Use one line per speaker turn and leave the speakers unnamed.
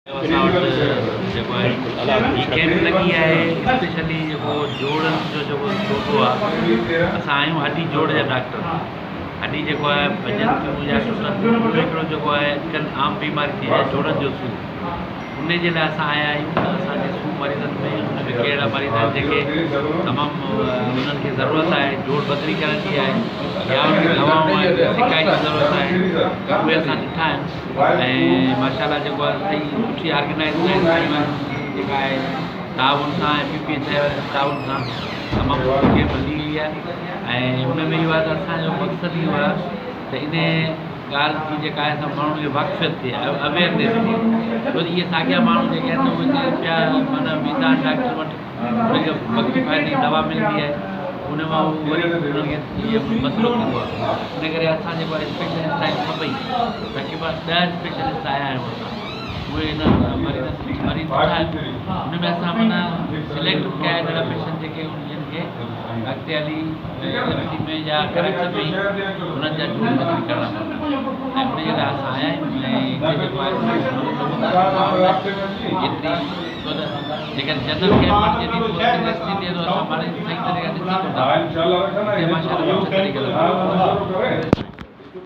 असां वटि जेको आहे ही कैंप लॻी आहे स्पेशली जेको जोड़नि जो जेको शोबो आहे। असां आहियूं हड्डी जोड़ जा डॉक्टर। हड्डी जेको आहे भॼनि थियूं या टुटनि थियूं, हिकिड़ो जेको आहे अॼुकल्ह आम बीमारी थी आहे जोड़नि जो सूर, उन जे लाइ असां आया आहियूं। असांजे सूर मरीज़नि में उनमें कहिड़ा मरीज़ आहिनि जेके तमामु उन्हनि खे ज़रूरत आहे जोड़ बदिली करण जी आहे या उनखे दवाऊं आहिनि सिकाई जी ज़रूरत आहे, उहे असां ॾिठा आहिनि। ऐं माशाल्लाह जेको आहे सही सुठी ऑर्गेनाइज़ जेका आहे ताउन सां ऐं PPH ताउन सां तमामु कैंप हली वई आहे। ऐं उन में इहो आहे त असांजो मक़सदु इहो आहे त इन ॻाल्हि जी जेका आहे असां माण्हुनि खे वाक़फ़ियत थिए, अवेयरनेस थिए। छो त इहे साॻिया माण्हू जेके आहिनि उहे पिया माना वेंदा आहिनि डॉक्टर वटि, उनखे वक़्ती फ़ाइदे जी दवा मिलंदी आहे, उन मां उहो वरी उन्हनि खे इहो मसइलो थींदो आहे। इन करे असां जेको आहे स्पेशलिस्ट आहियूं सभई, तक़रीबन 10 स्पेशलिस्ट आया आहियूं असां। उहे हिन मरीज़ ॾिठा आहिनि, हुन में असां माना सिलेक्ट कया आहिनि अहिड़ा पेशेंट जेके उन्हनि खे अॻिते हली में या करैक्टर में हुननि जा जोड़ बदिली करणा पवंदा। ऐं उन जे लाइ असां आया आहियूं। ऐं जेको आहे एतिरी छो त जेकॾहिं जनरल कैंप जॾहिं थींदी त असां पाण सही तरीक़े ॾिसी सघूं था। माशाल्लाह तरीक़े